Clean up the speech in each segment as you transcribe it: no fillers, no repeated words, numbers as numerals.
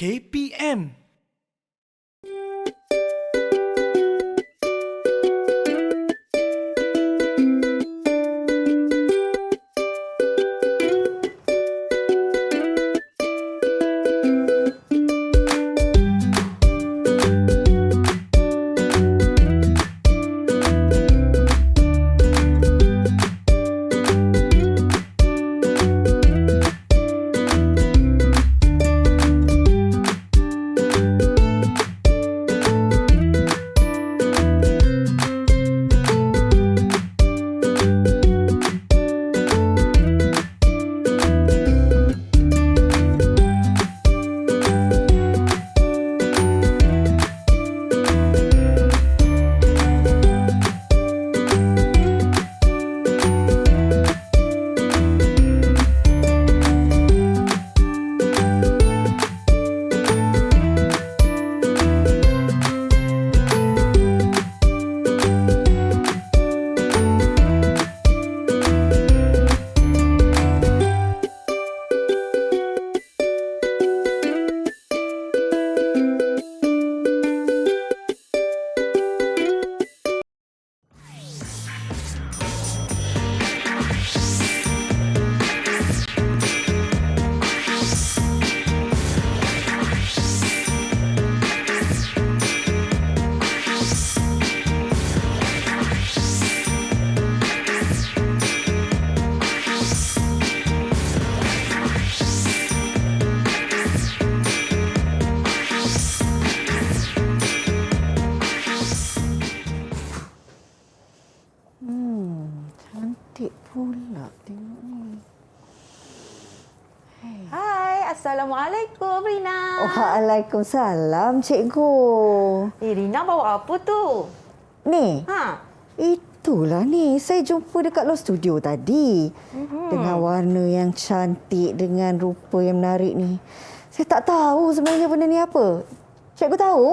KPM. Cantik pula tengok ni. Hai, Assalamualaikum Rina. Waalaikumsalam, cikgu. Rina bawa apa tu? Ni, Ha? itulah ni. Saya jumpa dekat luar studio tadi. Dengan warna yang cantik, dengan rupa yang menarik ni. Saya tak tahu sebenarnya benda ni apa. Cikgu tahu?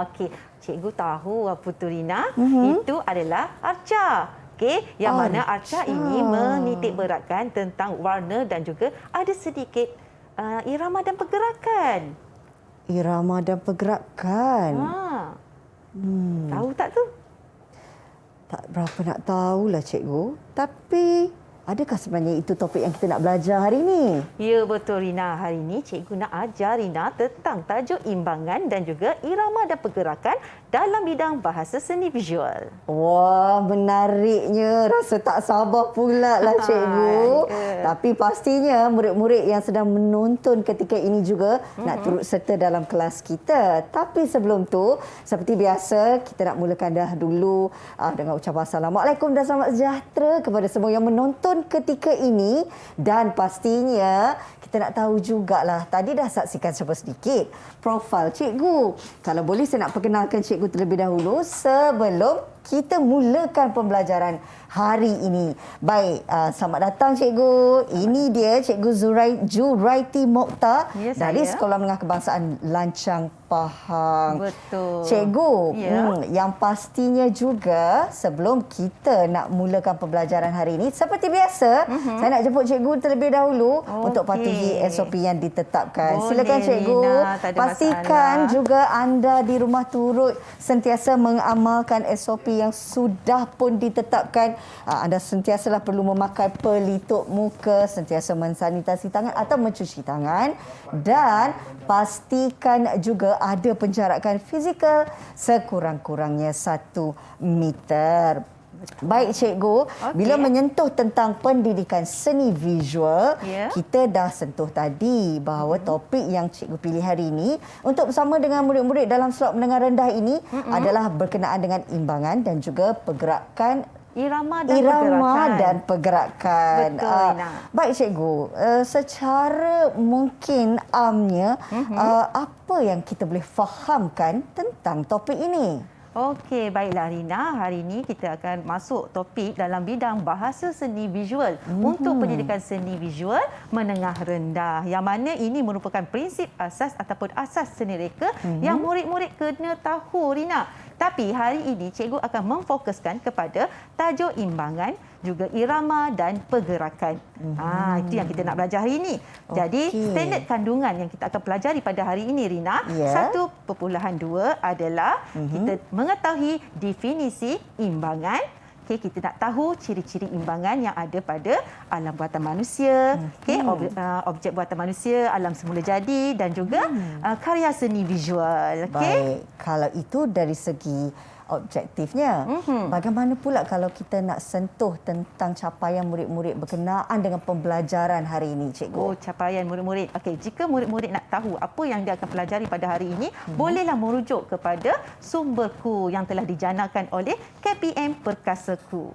Okey. Cikgu tahu apa tu Rina. Itu adalah arca. Okey, yang mana arca ini menitik beratkan tentang warna dan juga ada sedikit irama dan pergerakan. Irama dan pergerakan. Tahu tak tu? Tak berapa nak tahulah, cikgu. Tapi, adakah sebenarnya itu topik yang kita nak belajar hari ini? Ya, betul Rina. Hari ini cikgu nak ajar Rina tentang tajuk imbangan dan juga irama dan pergerakan dalam bidang bahasa seni visual. Wah, menariknya. Rasa tak sabar pula lah, cikgu. Tapi pastinya murid-murid yang sedang menonton ketika ini juga nak turut serta dalam kelas kita. Tapi sebelum tu, seperti biasa, kita nak mulakan dah dulu dengan ucapan Assalamualaikum dan selamat sejahtera kepada semua yang menonton ketika ini. Dan pastinya, kita nak tahu jugalah. Tadi dah saksikan sedikit profil cikgu. Kalau boleh saya nak perkenalkan cikgu terlebih dahulu sebelum kita mulakan pembelajaran hari ini. Baik, selamat datang cikgu. Ini dia Cikgu Juraiti Mokhtar dari Sekolah Menengah Kebangsaan Lancang Pahang. Betul. Cikgu, yang pastinya juga sebelum kita nak mulakan pembelajaran hari ini, seperti biasa, saya nak jemput cikgu terlebih dahulu untuk patuhi SOP yang ditetapkan. Boleh, silakan cikgu. Lina, tak ada pastikan masalah. juga anda di rumah turut sentiasa mengamalkan SOP yang sudah pun ditetapkan. Anda sentiasalah perlu memakai pelitup muka, sentiasa mensanitasi tangan atau mencuci tangan, dan pastikan juga ada penjarakan fizikal sekurang-kurangnya 1 meter. Baik cikgu, bila menyentuh tentang pendidikan seni visual, kita dah sentuh tadi bahawa topik yang cikgu pilih hari ini untuk bersama dengan murid-murid dalam slot menengah rendah ini adalah berkenaan dengan imbangan dan juga pergerakan Irama dan pergerakan. Betul, Rina. Baik cikgu, secara mungkin amnya, apa yang kita boleh fahamkan tentang topik ini? Okey, baiklah Rina. Hari ini kita akan masuk topik dalam bidang bahasa seni visual untuk pendidikan seni visual menengah rendah. Yang mana ini merupakan prinsip asas ataupun asas seni reka yang murid-murid kena tahu, Rina. Tapi hari ini cikgu akan memfokuskan kepada tajuk imbangan, juga irama dan pergerakan. Itu yang kita nak belajar hari ini. Jadi standard kandungan yang kita akan pelajari pada hari ini, Rina, 1.2 adalah kita mengetahui definisi imbangan. Kita nak tahu ciri-ciri imbangan yang ada pada alam buatan manusia, objek buatan manusia, alam semula jadi dan juga karya seni visual. Baik, kalau itu dari segi objektifnya. Bagaimana pula kalau kita nak sentuh tentang capaian murid-murid berkenaan dengan pembelajaran hari ini, cikgu? Oh, capaian murid-murid. Okey, jika murid-murid nak tahu apa yang dia akan pelajari pada hari ini, bolehlah merujuk kepada sumberku yang telah dijanakan oleh KPM Perkasaku.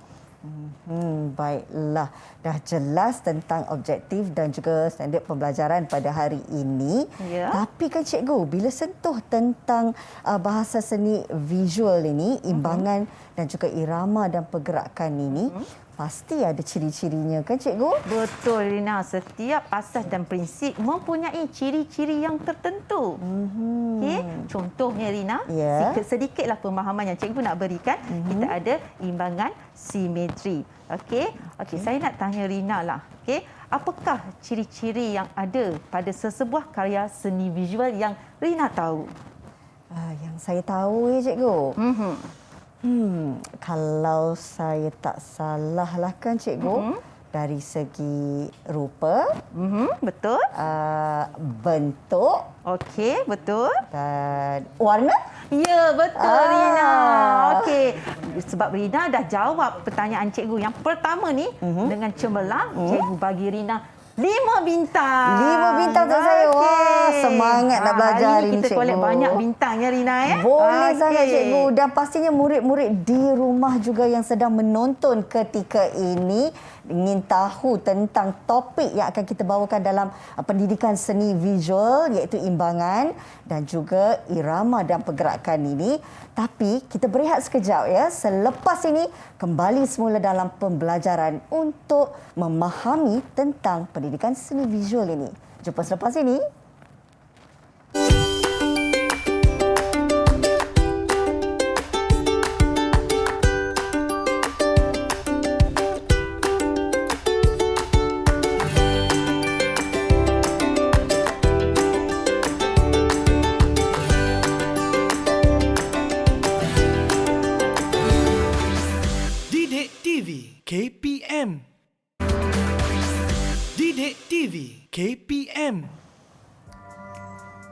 Baiklah, dah jelas tentang objektif dan juga standard pembelajaran pada hari ini. Tapi kan cikgu, bila sentuh tentang bahasa seni visual ini, imbangan dan juga irama dan pergerakan ini, pasti ada ciri-cirinya kan cikgu? Betul, Rina. Setiap asas dan prinsip mempunyai ciri-ciri yang tertentu. Contohnya, Rina, sedikitlah pemahaman yang cikgu nak berikan. Kita ada imbangan simetri. Okey, saya nak tanya Rina lah. Apakah ciri-ciri yang ada pada sesebuah karya seni visual yang Rina tahu? Yang saya tahu cikgu. Kalau saya tak salah lah kan cikgu, dari segi rupa, betul. Bentuk, okey, betul. dan warna. Ya, betul, Rina. Okey, sebab Rina dah jawab pertanyaan cikgu yang pertama ni dengan cemerlang, cikgu bagi Rina 5 bintang. 5 bintang untuk saya. Wah, semangat nak belajar hari ini, kita cikgu. collect banyak bintangnya, Rina. Boleh sangat, cikgu. Dan pastinya murid-murid di rumah juga yang sedang menonton ketika ini ingin tahu tentang topik yang akan kita bawakan dalam pendidikan seni visual, iaitu imbangan dan juga irama dan pergerakan ini. Tapi kita berehat sekejap ya. Selepas ini kembali semula dalam pembelajaran untuk memahami tentang pendidikan seni visual ini. Jumpa selepas ini. KPM. Didik TV KPM.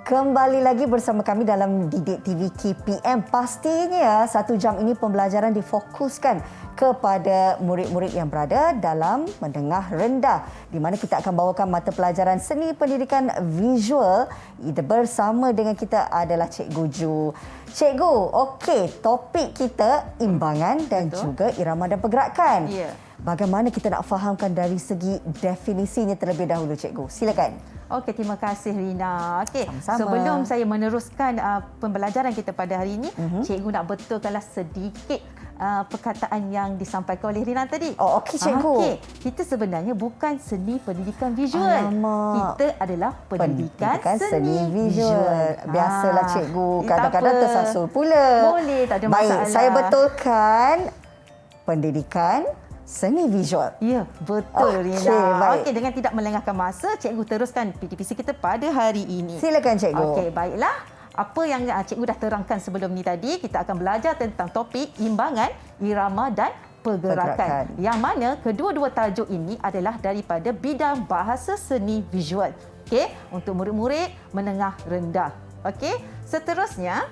Kembali lagi bersama kami dalam Didik TV KPM. Pastinya 1 jam ini pembelajaran difokuskan kepada murid-murid yang berada dalam menengah rendah, di mana kita akan bawakan mata pelajaran seni pendidikan visual. Bersama dengan kita adalah Cikgu Ju. Cikgu, okey, topik kita imbangan dan juga irama dan pergerakan. Bagaimana kita nak fahamkan dari segi definisinya terlebih dahulu, Cikgu? Silakan. Okey, terima kasih Rina. Okey, sama-sama. Sebelum saya meneruskan pembelajaran kita pada hari ini, cikgu nak betulkanlah sedikit perkataan yang disampaikan oleh Rina tadi. Oh, okey, cikgu. Okey, kita sebenarnya bukan seni pendidikan visual. Alamak. Kita adalah pendidikan seni visual. Biasalah cikgu, kadang-kadang tersasul pula. Boleh, tak ada masalah. Baik, saya betulkan pendidikan seni visual. Ya, betul, Okey, Rina. baik. Okey, dengan tidak melengahkan masa, cikgu teruskan PTPC kita pada hari ini. Silakan, cikgu. Okey, baiklah. Apa yang cikgu dah terangkan sebelum ni tadi, kita akan belajar tentang topik imbangan, irama dan pergerakan. Yang mana kedua-dua tajuk ini adalah daripada bidang bahasa seni visual. Okey, untuk murid-murid menengah rendah. Okey, seterusnya,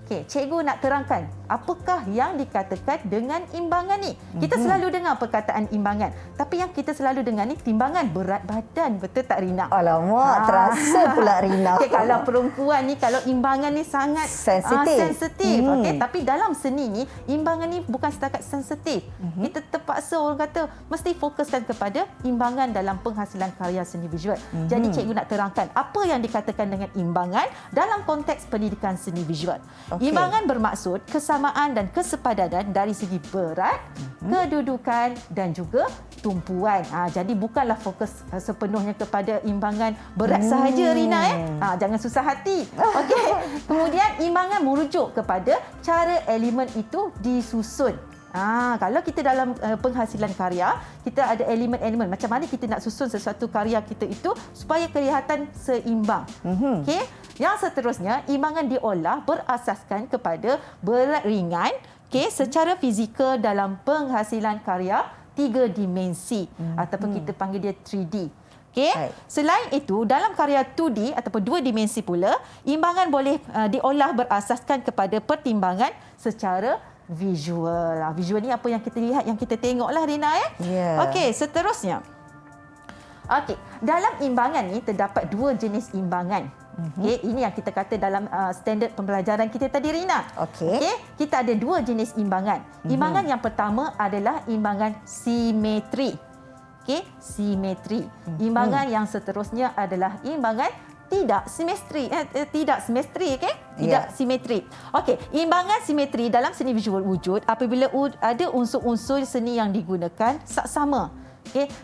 cikgu nak terangkan apakah yang dikatakan dengan imbangan ni. Kita selalu dengar perkataan imbangan, tapi yang kita selalu dengar ni timbangan berat badan. Betul tak, Rina? Alamak, terasa pula Rina. Kalau perempuan ni, kalau imbangan ni sangat sensitif. Tapi dalam seni ni, imbangan ni bukan setakat sensitif. Kita terpaksa, orang kata, mesti fokuskan kepada imbangan dalam penghasilan karya seni visual. Jadi cikgu nak terangkan apa yang dikatakan dengan imbangan dalam konteks pendidikan seni visual. Imbangan bermaksud kesamaan dan kesepadanan dari segi berat, kedudukan dan juga tumpuan. Jadi bukanlah fokus sepenuhnya kepada imbangan berat sahaja, Rina. Jangan susah hati. Okey. Kemudian imbangan merujuk kepada cara elemen itu disusun. Kalau kita dalam penghasilan karya, kita ada elemen-elemen. Macam mana kita nak susun sesuatu karya kita itu supaya kelihatan seimbang. Okey. Yang seterusnya, imbangan diolah berasaskan kepada berat ringan secara fizikal dalam penghasilan karya 3 dimensi ataupun kita panggil dia 3D. Selain itu, dalam karya 2D ataupun 2 dimensi pula, imbangan boleh diolah berasaskan kepada pertimbangan secara visual. Visual ni apa yang kita lihat, yang kita tengoklah, Rina. Okey, seterusnya. Okey, dalam imbangan ni terdapat 2 jenis imbangan. Ini yang kita kata dalam standard pembelajaran kita tadi, Rina. Kita ada 2 jenis imbangan. Imbangan yang pertama adalah imbangan simetri. Simetri. Imbangan yang seterusnya adalah imbangan tidak simetri. Tidak simetri. Imbangan simetri dalam seni visual wujud apabila ada unsur-unsur seni yang digunakan saksama.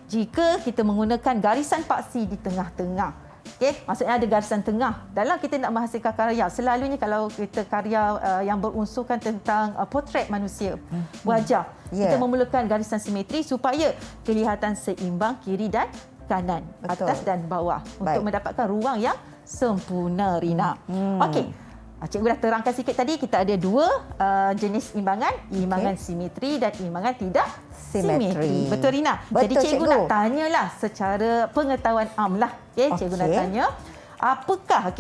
Jika kita menggunakan garisan paksi di tengah-tengah. Maksudnya ada garisan tengah. Dalam kita nak menghasilkan karya, selalunya kalau kita karya yang berunsurkan tentang potret manusia, wajah, kita memerlukan garisan simetri supaya kelihatan seimbang kiri dan kanan, atas dan bawah untuk mendapatkan ruang yang sempurna, Rina. Okey. Cikgu dah terangkan sikit tadi, kita ada 2 jenis imbangan, imbangan simetri dan imbangan tidak simetri. Betul, Rina? Jadi cikgu nak tanyalah secara pengetahuan amlah. Cikgu nak tanya, apakah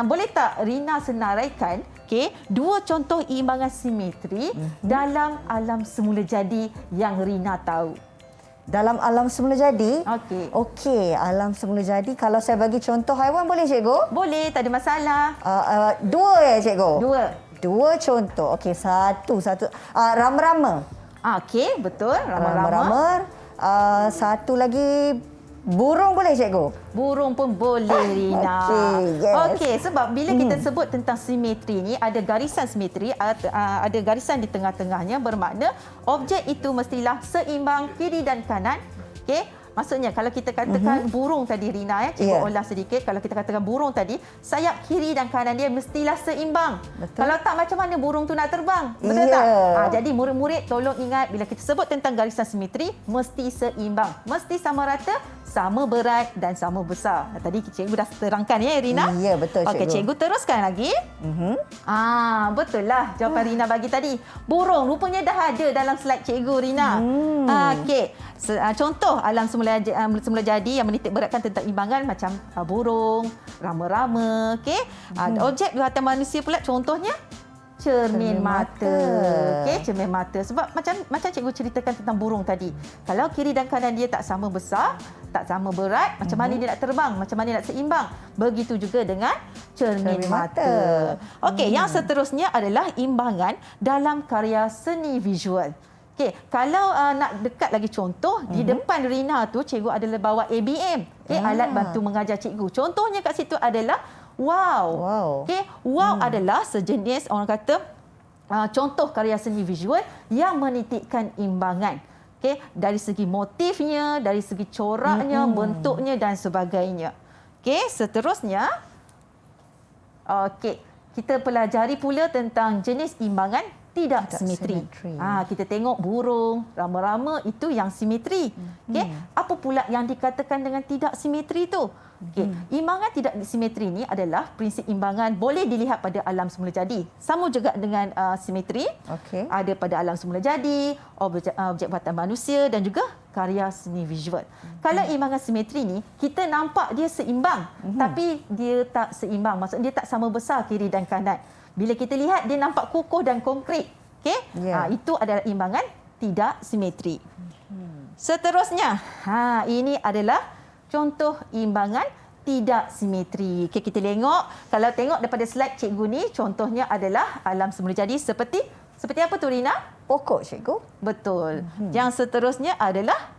boleh tak Rina senaraikan 2 contoh imbangan simetri dalam alam semula jadi yang Rina tahu? Dalam alam semula jadi? Okey, alam semula jadi. Kalau saya bagi contoh haiwan boleh, cikgu? Boleh, tak ada masalah. 2 cikgu? 2 contoh. Okey, satu. Rama-rama. Okey, betul. Rama-rama. Satu lagi burung boleh, cikgu? Burung pun boleh, Rina. Okey, sebab bila kita sebut tentang simetri ni, ada garisan simetri, ada garisan di tengah-tengahnya, bermakna objek itu mestilah seimbang kiri dan kanan. Maksudnya kalau kita katakan burung tadi, Rina, cikgu olah sedikit. Kalau kita katakan burung tadi, sayap kiri dan kanan dia mestilah seimbang. Kalau tak, macam mana burung tu nak terbang? Betul tak? Jadi murid-murid tolong ingat, bila kita sebut tentang garisan simetri, mesti seimbang. Mesti sama rata, sama berat dan sama besar. Tadi cikgu dah terangkan, Rina? Ya, betul, cikgu. Okey, cikgu teruskan lagi. Betul lah jawapan Rina bagi tadi. Burung rupanya dah ada dalam slide cikgu, Rina. Okey. Contoh alam semula jadi yang menitik beratkan tentang imbangan macam burung, rama-rama, objek buatan manusia pula contohnya cermin mata. Cermin mata. Sebab macam cikgu ceritakan tentang burung tadi. Kalau kiri dan kanan dia tak sama besar, tak sama berat, macam mana dia nak terbang, macam mana nak seimbang. Begitu juga dengan cermin mata. Okey, yang seterusnya adalah imbangan dalam karya seni visual. Kalau nak dekat lagi contoh, di depan Rina tu cikgu adalah bawa ABM, alat bantu mengajar cikgu. Contohnya kat situ adalah wow. Wow adalah sejenis, orang kata, contoh karya seni visual yang menitikkan imbangan. Dari segi motifnya, dari segi coraknya, bentuknya dan sebagainya. Seterusnya, kita pelajari pula tentang jenis imbangan tidak simetri. Kita tengok burung, rama-rama itu yang simetri. Apa pula yang dikatakan dengan tidak simetri itu? Imbangan tidak simetri ini adalah prinsip imbangan boleh dilihat pada alam semula jadi. Sama juga dengan simetri. Ada pada alam semula jadi, objek buatan manusia dan juga karya seni visual. Kalau imbangan simetri ni, kita nampak dia seimbang, tapi dia tak seimbang. Maksudnya dia tak sama besar kiri dan kanan. Bila kita lihat, dia nampak kukuh dan konkret. Itu adalah imbangan tidak simetri. Seterusnya, ini adalah contoh imbangan tidak simetri. Kita tengok, kalau tengok daripada slide cikgu ni, contohnya adalah alam semula jadi seperti apa tu, Rina? Pokok, cikgu. Betul. Yang seterusnya adalah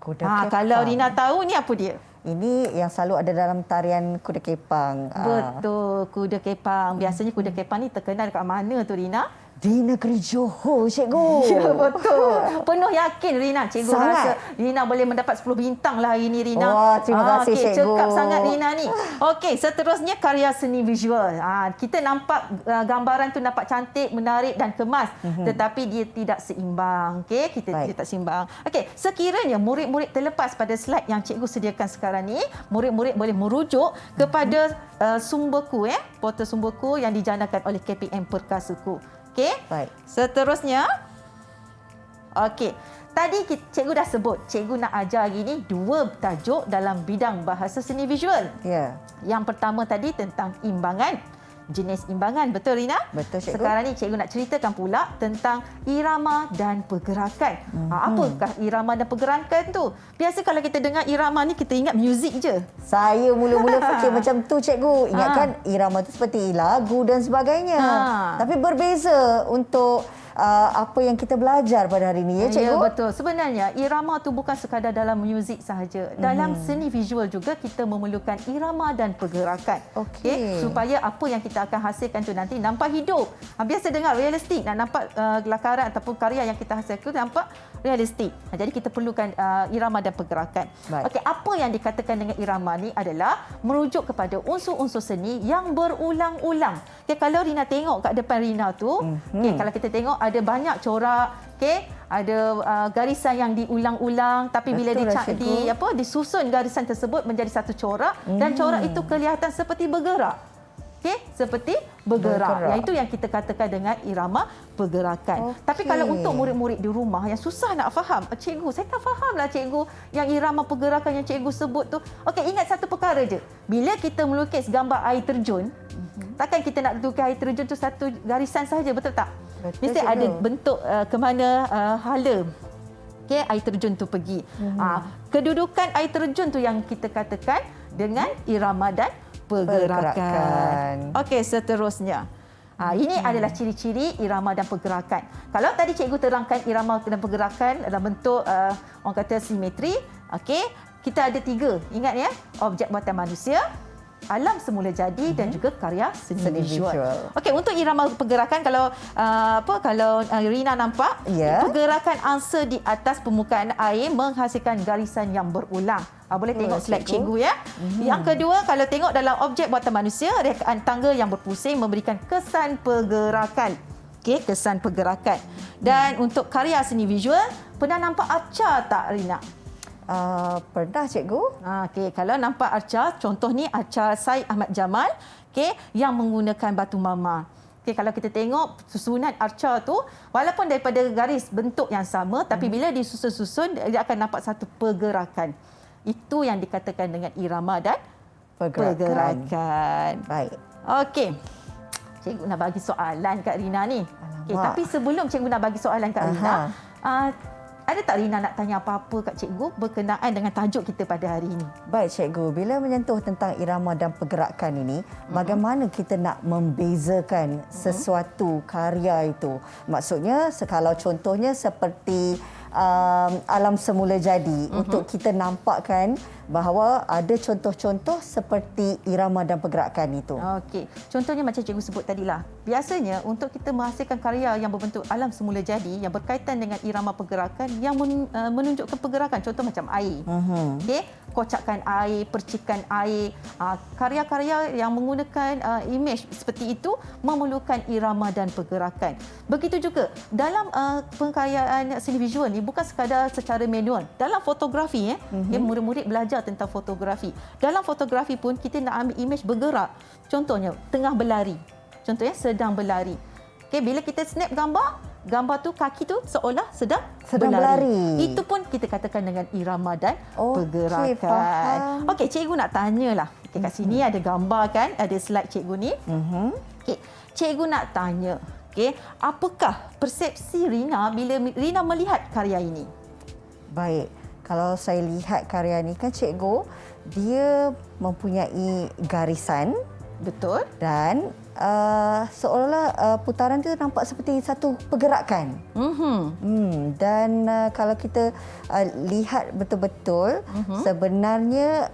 kuda kepang. Kalau Rina tahu ni apa dia? Ini yang selalu ada dalam tarian kuda kepang. Betul, kuda kepang. Biasanya kuda kepang ni terkenal dekat mana tu, Rina? Di negeri Johor, cikgu. Ya, betul. Penuh yakin Rina. Cikgu Sangat. rasa Rina boleh mendapat 10 bintang lah hari ini, Rina. Wah, terima kasih, okey, cikgu. Cekap sangat Rina ni. Okey, seterusnya karya seni visual. Kita nampak gambaran tu nampak cantik, menarik dan kemas. Tetapi dia tidak seimbang. Okey, dia tak seimbang. Okey, sekiranya murid-murid terlepas pada slide yang cikgu sediakan sekarang ni, murid-murid boleh merujuk kepada sumberku, portal sumberku yang dijanakan oleh KPM Perkasaku. Okey. Baik. Seterusnya. Okey. Tadi cikgu dah sebut, cikgu nak ajar hari ni 2 tajuk dalam bidang bahasa seni visual. Ya. Yang pertama tadi tentang imbangan. Jenis imbangan, betul Rina? Betul, cikgu. Sekarang ni cikgu nak ceritakan pula tentang irama dan pergerakan. Apakah irama dan pergerakan tu? Biasa kalau kita dengar irama ni kita ingat muzik je. Saya mula-mula fikir macam tu, cikgu. Ingatkan irama tu seperti lagu dan sebagainya. Tapi berbeza untuk apa yang kita belajar pada hari ini, ya cikgu? Ya, betul. Sebenarnya irama tu bukan sekadar dalam muzik sahaja. Dalam seni visual juga kita memerlukan irama dan pergerakan. Okey. Supaya apa yang kita akan hasilkan tu nanti nampak hidup. Biasa dengar realistik, nak nampak lakaran ataupun karya yang kita hasilkan tu nampak realistik. Jadi kita perlukan irama dan pergerakan. Okey, apa yang dikatakan dengan irama ni adalah merujuk kepada unsur-unsur seni yang berulang-ulang. Okay, kalau Rina tengok kat depan Rina tu, okay, kalau kita tengok ada banyak corak, okay, ada garisan yang diulang-ulang, tapi bila disusun garisan tersebut menjadi satu corak dan corak itu kelihatan seperti bergerak. Okey, seperti bergerak. Yang itu yang kita katakan dengan irama pergerakan. Tapi kalau untuk murid-murid di rumah yang susah nak faham, cikgu, saya tak fahamlah cikgu yang irama pergerakan yang cikgu sebut tu. Okey, ingat satu perkara je. Bila kita melukis gambar air terjun, takkan kita nak lukis air terjun tu satu garisan saja, betul tak? Betul, mesti cikgu. ada bentuk ke mana hala air terjun tu pergi. Kedudukan air terjun tu yang kita katakan dengan irama dan pergerakan. Okey, seterusnya. Ini adalah ciri-ciri irama dan pergerakan. Kalau tadi cikgu terangkan irama dan pergerakan dalam bentuk orang kata simetri, okey, kita ada 3. Ingat ya, objek buatan manusia, alam semula jadi dan juga karya seni visual. Okey, untuk irama pergerakan kalau Rina nampak, pergerakan angsa di atas permukaan air menghasilkan garisan yang berulang. Boleh tengok slide cikgu ya. Yang kedua, kalau tengok dalam objek buatan manusia, rekaan tangga yang berpusing memberikan kesan pergerakan. Okey, kesan pergerakan. Dan untuk karya seni visual, pernah nampak arca tak Rina? Pernah, cikgu. Okey, kalau nampak arca, contoh ni arca Syed Ahmad Jamal, okey, yang menggunakan batu mama. Okey, kalau kita tengok susunan arca tu, walaupun daripada garis bentuk yang sama, tapi bila disusun-susun dia akan nampak satu pergerakan. Itu yang dikatakan dengan irama dan pergerakan. Baik. Okey. Cikgu nak bagi soalan kat Rina ni. Okey, tapi sebelum cikgu nak bagi soalan kat Rina, ada tak Rina nak tanya apa-apa kat cikgu berkenaan dengan tajuk kita pada hari ini? Baik, cikgu. Bila menyentuh tentang irama dan pergerakan ini, bagaimana kita nak membezakan sesuatu karya itu? Maksudnya, kalau contohnya seperti alam semula jadi, untuk kita nampakkan bahawa ada contoh-contoh seperti irama dan pergerakan itu. Okey. Contohnya macam cikgu sebut tadilah. Biasanya untuk kita menghasilkan karya yang berbentuk alam semula jadi yang berkaitan dengan irama pergerakan yang menunjukkan pergerakan, contoh macam air. Okey, kocakan air, percikan air, karya-karya yang menggunakan imej seperti itu memerlukan irama dan pergerakan. Begitu juga dalam pengkaryaan seni visual ni bukan sekadar secara manual. Dalam fotografi murid-murid belajar tentang fotografi. Dalam fotografi pun kita nak ambil imej bergerak. Contohnya tengah berlari. Contohnya sedang berlari. Okey, bila kita snap gambar tu kaki tu seolah sedang berlari. Itu pun kita katakan dengan irama dan pergerakan. Okey, cikgu nak tanyalah. Okey, kat sini ada gambar kan, ada slide cikgu ni. Okey, cikgu nak tanya, okey, apakah persepsi Rina bila Rina melihat karya ini? Baik. Kalau saya lihat karya ni kan, cikgu, dia mempunyai garisan. Betul. Dan seolah-olah putaran itu nampak seperti satu pergerakan. Dan kalau kita lihat betul-betul, sebenarnya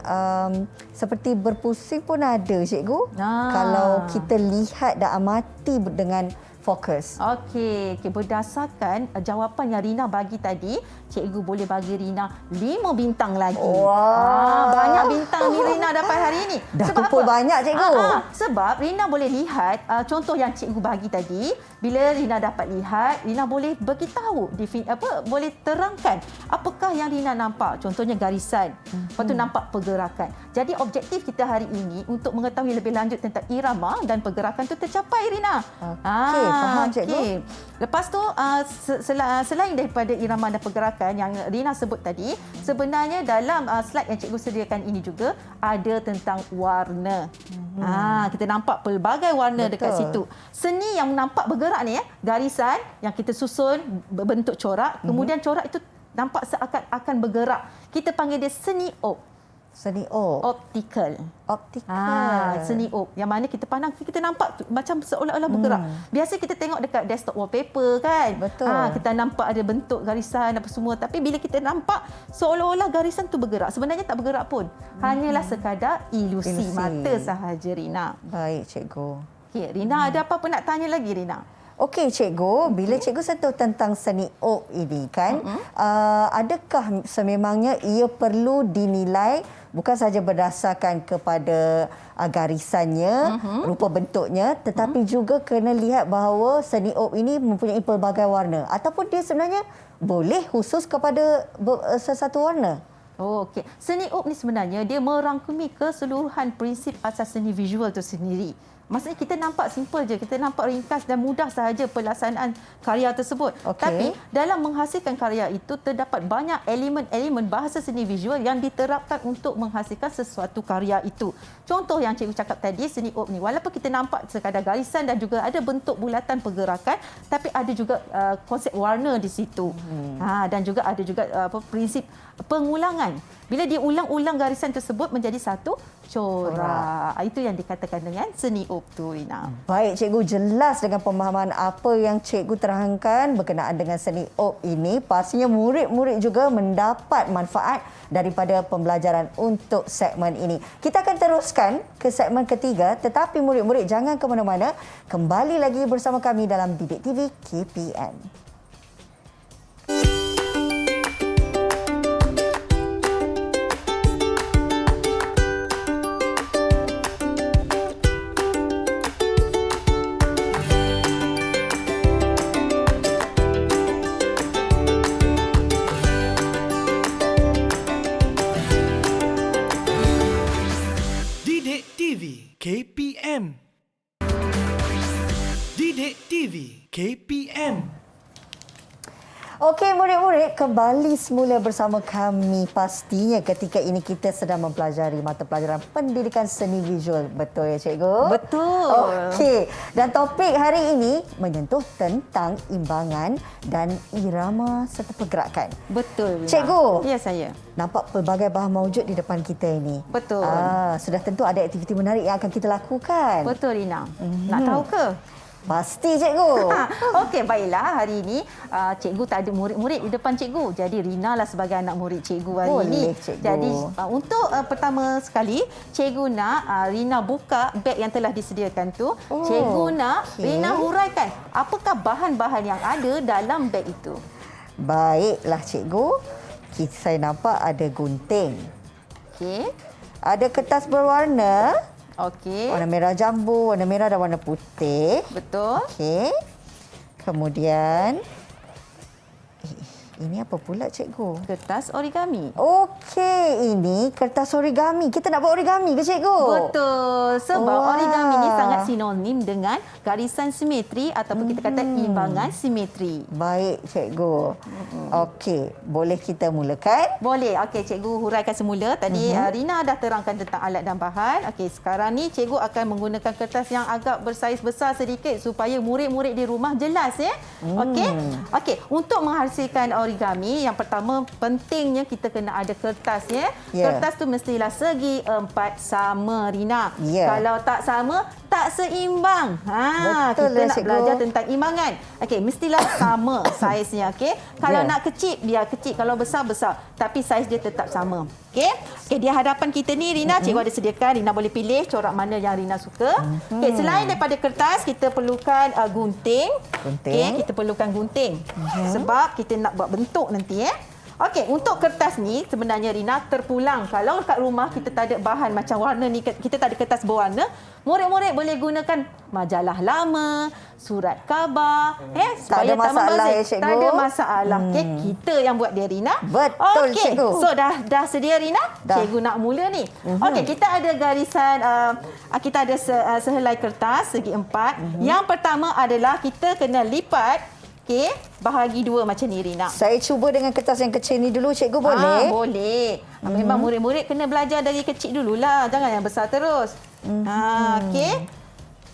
seperti berpusing pun ada, cikgu. Kalau kita lihat dan amati dengan fokus. Okey, berdasarkan jawapan yang Rina bagi tadi, cikgu boleh bagi Rina 5 bintang lagi. Wah. Banyak bintang ni Rina dapat hari ini. Dah kumpul banyak, cikgu. Sebab Rina boleh lihat contoh yang cikgu bagi tadi, bila Rina dapat lihat, Rina boleh beritahu, boleh terangkan apakah yang Rina nampak. Contohnya garisan, lepas tu nampak pergerakan. Jadi objektif kita hari ini untuk mengetahui lebih lanjut tentang irama dan pergerakan tu tercapai, Rina. Okey, faham cikgu. Lepas tu selain daripada irama dan pergerakan yang Rina sebut tadi, sebenarnya dalam slide yang cikgu sediakan ini juga ada tentang warna. Kita nampak pelbagai warna dekat situ. Seni yang nampak bergerak ni, garisan yang kita susun berbentuk corak, kemudian corak itu nampak seakan-akan bergerak. Kita panggil dia seni Seni optical. Seni yang mana kita pandang, kita nampak macam seolah-olah bergerak. Biasa kita tengok dekat desktop wallpaper kan. Betul. Kita nampak ada bentuk garisan apa semua, tapi bila kita nampak seolah-olah garisan tu bergerak, sebenarnya tak bergerak pun. Hanyalah sekadar ilusi mata sahaja, Rina. Baik, cikgu. Okey, Rina ada apa-apa nak tanya lagi, Rina? Okey, cikgu, bila cikgu sentuh tentang seni ini kan, adakah sememangnya ia perlu dinilai bukan sahaja berdasarkan kepada garisannya, rupa bentuknya, tetapi juga kena lihat bahawa seni ini mempunyai pelbagai warna, ataupun dia sebenarnya boleh khusus kepada sesuatu warna? Okey. Seni ni sebenarnya dia merangkumi keseluruhan prinsip asas seni visual itu sendiri. Maksudnya kita nampak simple je, kita nampak ringkas dan mudah sahaja pelaksanaan karya tersebut. Okey. Tapi dalam menghasilkan karya itu terdapat banyak elemen-elemen bahasa seni visual yang diterapkan untuk menghasilkan sesuatu karya itu. Contoh yang cikgu cakap tadi, seni ni walaupun kita nampak sekadar garisan dan juga ada bentuk bulatan pergerakan, tapi ada juga konsep warna di situ. Dan juga ada juga prinsip pengulangan. Bila diulang-ulang garisan tersebut menjadi satu corak. Itu yang dikatakan dengan seni tu, Rina. Baik, cikgu, jelas dengan pemahaman apa yang cikgu terangkan berkenaan dengan seni ini. Pastinya murid-murid juga mendapat manfaat daripada pembelajaran untuk segmen ini. Kita akan teruskan ke segmen ketiga, tetapi murid-murid jangan ke mana-mana. Kembali lagi bersama kami dalam Didik TV KPM. KPM. Didik TV KPM. Okey, murid-murid, kembali semula bersama kami. Pastinya ketika ini kita sedang mempelajari mata pelajaran pendidikan seni visual. Betul ya, cikgu? Betul. Okey, dan topik hari ini menyentuh tentang imbangan dan irama serta pergerakan. Betul, Rina. Cikgu. Ya, saya. Nampak pelbagai bahan mawujud di depan kita ini. Betul. Sudah tentu ada aktiviti menarik yang akan kita lakukan. Betul, Rina. Nak tahu ke? Pasti, cikgu. Okey, baiklah. Hari ini cikgu tak ada murid-murid di depan cikgu. Jadi Rina lah sebagai anak murid cikgu hari ini. Cikgu. Jadi untuk pertama sekali, cikgu nak Rina buka beg yang telah disediakan tu. Cikgu nak Rina huraikan apakah bahan-bahan yang ada dalam beg itu. Baiklah, cikgu. Saya nampak ada gunting. Okey. Ada kertas berwarna. Okey. Warna merah jambu, warna merah dan warna putih. Betul. Okey. Kemudian ini apa pula, cikgu? Kertas origami. Okey, ini kertas origami. Kita nak buat origami ke, cikgu? Betul. Sebab origami ni sangat sinonim dengan garisan simetri ataupun kita kata imbangan simetri. Baik, cikgu. Okey, boleh kita mulakan? Boleh. Okey, cikgu huraikan semula. Tadi Rina dah terangkan tentang alat dan bahan. Okey, sekarang ni cikgu akan menggunakan kertas yang agak bersaiz besar sedikit supaya murid-murid di rumah jelas ya. Okey. Okey, untuk menghasilkan origami, yang pertama pentingnya kita kena ada kertas ya. Ya. Kertas tu mestilah segi 4 sama, Rina. Ya. Kalau tak sama, tak seimbang. Betul Kita lah, nak cikgu. belajar tentang imbangan. Okey, mestilah sama saiznya. Okey, kalau Ya. nak kecil biar kecil, kalau besar besar, tapi saiz dia tetap sama. Okey. Okey, di hadapan kita ni Rina, cikgu ada sediakan. Rina boleh pilih corak mana yang Rina suka. Okey, selain daripada kertas, kita perlukan gunting. Gunting. Okey, kita perlukan gunting. Sebab kita nak buat bentuk nanti Okey, untuk kertas ni sebenarnya Rina terpulang. Kalau kat rumah kita tak ada bahan macam warna ni, kita tak ada kertas berwarna, murid-murid boleh gunakan majalah lama, surat khabar, Tak ada supaya masalah, membazir. ya, cikgu. Tak ada masalah. Okey, kita yang buat dia Rina. Betul, Okey, cikgu. so dah sedia Rina? Dah. Cikgu nak mula ni. Okey, kita ada garisan kita ada sehelai kertas segi 4. Yang pertama adalah kita kena lipat bahagi 2 macam ni Rina. Saya cuba dengan kertas yang kecil ni dulu, cikgu, boleh? Boleh. Memang murid-murid kena belajar dari kecil dululah. Jangan yang besar terus. Okey.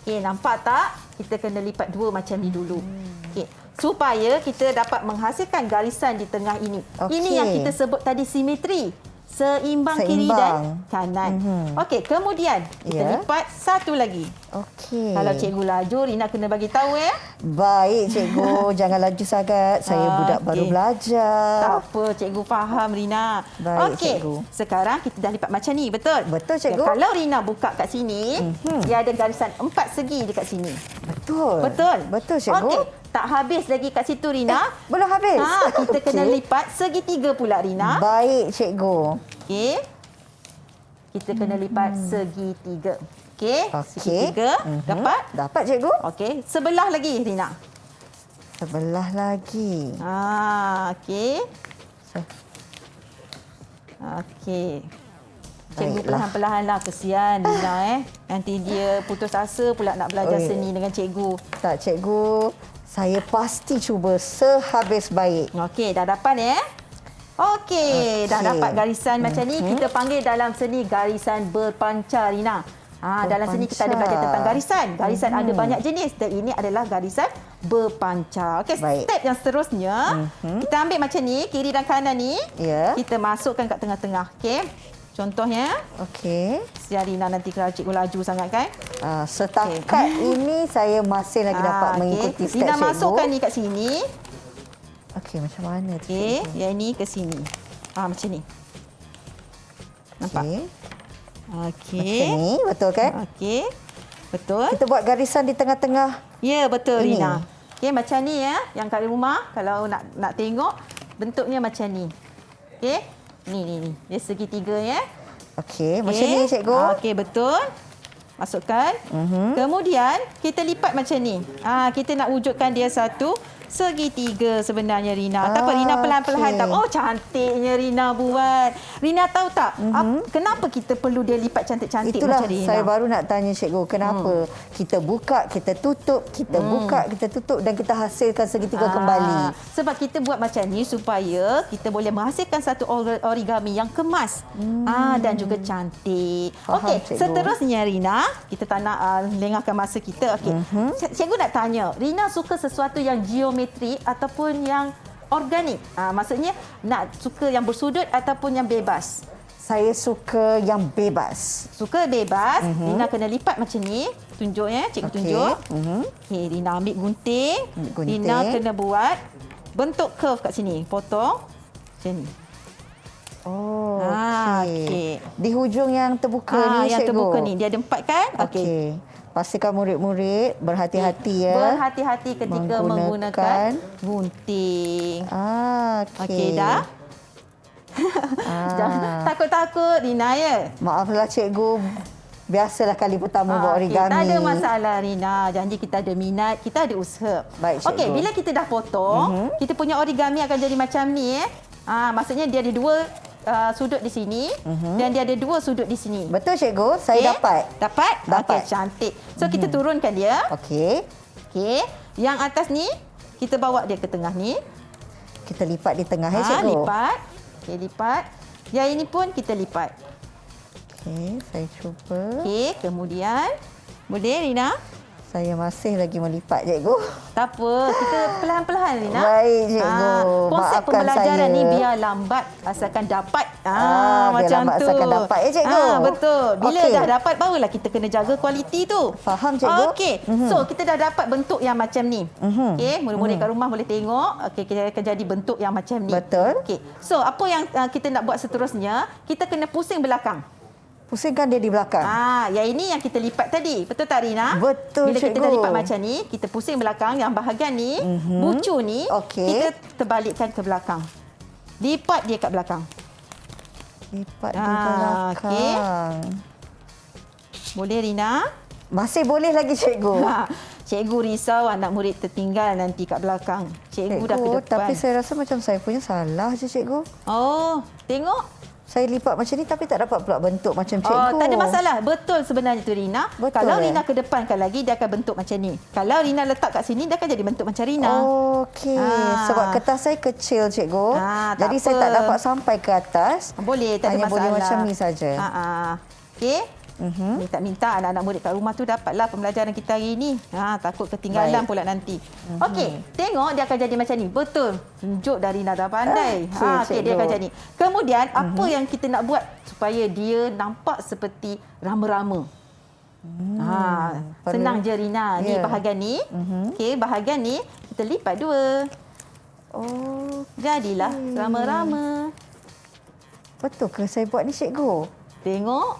Okey, nampak tak? Kita kena lipat 2 macam ni dulu. Okey. Supaya kita dapat menghasilkan garisan di tengah ini. Okey. Ini yang kita sebut tadi simetri. Seimbang kiri dan kanan. Okey, kemudian kita Ya. lipat satu lagi. Okey. Kalau cikgu laju, Rina kena bagi tahu Baik, cikgu. Jangan laju sangat. Saya budak Okey. baru belajar. Tak apa, cikgu faham Rina. Baik, Okey, cikgu. sekarang kita dah lipat macam ni, betul? Betul, Ya, cikgu. kalau Rina buka kat sini, dia ada garisan 4 segi dekat sini. Betul. Betul? Betul, cikgu. Okey, tak habis lagi kat situ Rina. Belum habis. Kita kena Okey. lipat segitiga pula Rina. Baik, cikgu. Okey. Kita kena lipat segitiga. Okey, segitiga. Dapat? Dapat, cikgu. Okey, sebelah lagi Rina. Sebelah lagi. Okey. Okey. Cikgu Baiklah. perlahan-perlahan lah. Kesian Rina Nanti dia putus asa pula nak belajar Oi. seni dengan cikgu. Tak, cikgu. Saya pasti cuba sehabis baik. Okey, dah dapat Okey, dah Okey. dapat garisan macam ni. Kita panggil dalam seni garisan berpancar Rina. Dalam seni kita ada belajar tentang garisan. Garisan ada banyak jenis dan ini adalah garisan berpancar. Okey, Baik. step yang seterusnya, kita ambil macam ni, kiri dan kanan ni. Ya. Kita masukkan kat tengah-tengah. Okey. Contohnya, Okey. si Rina nanti kalau cikgu laju sangat kan. Setakat ini saya masih lagi dapat mengikuti step Rina cikgu. masukkan ni kat sini. Okey, macam mana tu? Okey, cikgu? yang ni ke sini. Macam ni. Nampak? Okey. Okey. Macam ni, betul kan? Okey. Betul? Kita buat garisan di tengah-tengah. Ya, betul Ini. Rina. Okey, macam ni yang kat rumah kalau nak tengok bentuknya macam ni. Okey. Ni. Dia segitiga Okey, macam ni, cikgu. Okey, betul. Masukkan. Kemudian kita lipat macam ni. Kita nak wujudkan dia satu segitiga sebenarnya Rina. Tak apa, Rina perlahan-perlahan okey. tak. Oh, cantiknya Rina buat. Rina tahu tak kenapa kita perlu dia lipat cantik-cantik Itulah macam Rina? saya baru nak tanya cikgu, kenapa kita buka, kita tutup, kita buka, kita tutup dan kita hasilkan segitiga kembali. Sebab kita buat macam ni supaya kita boleh menghasilkan satu origami yang kemas dan juga cantik. Faham, Okey, cikgu. seterusnya Rina, kita tak nak lengahkan masa kita. Okey. Cikgu nak tanya, Rina suka sesuatu yang geometri ataupun yang organik? Maksudnya nak suka yang bersudut ataupun yang bebas? Saya suka yang bebas. Suka bebas, Rina kena lipat macam ni. Tunjuk cikgu Okey. tunjuk. Okey, Rina ambil gunting. Ambil gunting. Rina kena buat bentuk curve kat sini. Potong macam ni. Oh, okey. okey. Di hujung yang terbuka ni, yang cikgu. terbuka ni. Dia ada 4 kan? Okey. Pastikan murid-murid berhati-hati ya. Berhati-hati ketika menggunakan gunting. Okey. Okey, dah? Jangan takut-takut Rina Maaflah cikgu. Biasalah kali pertama buat okey, origami. tak ada masalah Rina. Janji kita ada minat, kita ada usaha. Baik, cikgu. Okey, bila kita dah potong, kita punya origami akan jadi macam ni maksudnya dia ada 2 sudut di sini dan dia ada 2 sudut di sini. Betul cikgu, saya Okey? dapat. Dapat? Dapat. Okey, cantik. So kita turunkan dia. Okey. Okey. Yang atas ni kita bawa dia ke tengah ni. Kita lipat di tengah ya cikgu. Lipat. Okey, lipat. Yang ini pun kita lipat. Okey, saya cuba. Okey, kemudian boleh Rina? Saya masih lagi melipat, cikgu. Tak apa, kita perlahan-perlahan Rina. Baik, cikgu. Konsep Maafkan pembelajaran saya. ni biar lambat asalkan dapat. Biar Macam lambat tu. asalkan dapat, ya, cikgu? Betul. Bila Okey. dah dapat barulah kita kena jaga kualiti tu. Faham, cikgu. Okey. So, kita dah dapat bentuk yang macam ni. Okey, murid-murid kat rumah boleh tengok. Okey, kita akan jadi bentuk yang macam ni. Betul. Okey. So, apa yang kita nak buat seterusnya? Kita kena pusing belakang. Pusingkan dia di belakang. Yang ini yang kita lipat tadi. Betul tak Rina? Betul, Bila kita cikgu. dah lipat macam ni, kita pusing belakang yang bahagian ni, bucu ni, Okey. kita terbalikkan ke belakang. Lipat dia kat belakang. Lipat di belakang. okey. Boleh Rina? Masih boleh lagi, cikgu. Cikgu risau anak murid tertinggal nanti kat belakang. Cikgu dah ke depan. Tapi saya rasa macam saya punya salah je, cikgu. Oh, tengok. Saya lipat macam ni tapi tak dapat pula bentuk macam cikgu. Oh, tak ada masalah. Betul sebenarnya tu Rina. Betul, Kalau Rina kedepankan lagi, dia akan bentuk macam ni. Kalau Rina letak kat sini, dia akan jadi bentuk macam Rina. Okey. Sebab kertas saya kecil, cikgu. Tak Jadi apa. saya tak dapat sampai ke atas. Boleh, tak ada Hanya masalah. boleh macam ni saja. Okey. Minta-minta anak-anak murid kat rumah tu dapatlah pembelajaran kita hari ini. Takut ketinggalan Baik. pula nanti. Okey, tengok dia akan jadi macam ni. Betul. Tunjuk dari Rina dah pandai. Okey, dia akan jadi. Kemudian, apa yang kita nak buat supaya dia nampak seperti rama-rama? Senang je Rina. Ni Ya. bahagian ni. Okey, bahagian ni kita lipat dua. Oh, Jadilah rama-rama. betul ke saya buat ni, cikgu? Tengok.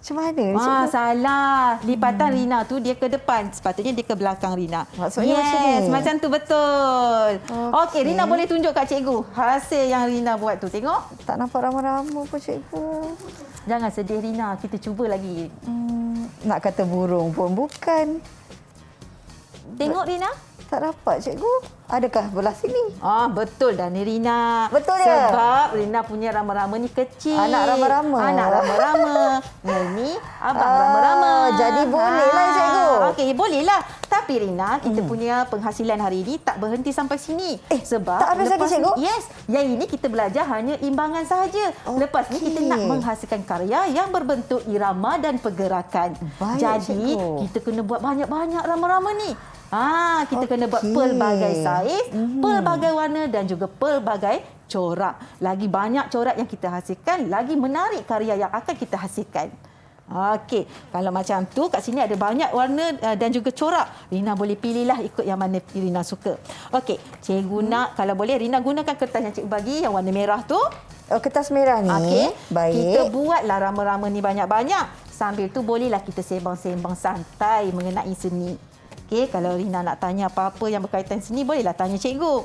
Macam mana ni, cikgu? Salah. Lipatan Rina tu dia ke depan. Sepatutnya dia ke belakang Rina. Maksudnya yes, macam ni? macam tu betul. Okey, Okey. Rina boleh tunjuk kat cikgu hasil yang Rina buat tu. Tengok. Tak nampak rama-rama pun, cikgu. Jangan sedih Rina. Kita cuba lagi. Nak kata burung pun bukan. Tengok Rina. Tak dapat, cikgu. Adakah belah sini? Betul dah ni Rina. Betul dia? Sebab Rina punya rama-rama ni kecil. Anak rama-rama. Anak rama-rama. Ini abang rama-rama. Jadi bolehlah, cikgu. Okey, bolehlah. Tapi Rina, kita punya penghasilan hari ini tak berhenti sampai sini. Sebab tak habis lagi, lepas cikgu? Yes. Yang ini kita belajar hanya imbangan sahaja. Lepas ni kita nak menghasilkan karya yang berbentuk irama dan pergerakan. Baik, Jadi, cikgu. kita kena buat banyak-banyak rama-rama ni. Kita kena buat Okey. pelbagai saiz, pelbagai warna dan juga pelbagai corak. Lagi banyak corak yang kita hasilkan, lagi menarik karya yang akan kita hasilkan. Okey, kalau macam tu kat sini ada banyak warna dan juga corak. Rina boleh pilihlah ikut yang mana Rina suka. Okey, cikgu nak kalau boleh Rina gunakan kertas yang cikgu bagi yang warna merah tu. Kertas merah ni. Okey. Baik. Kita buatlah rama-rama ni banyak-banyak. Sambil tu bolehlah kita sembang-sembang santai mengenai seni. Okey, kalau Rina nak tanya apa-apa yang berkaitan seni, bolehlah tanya cikgu.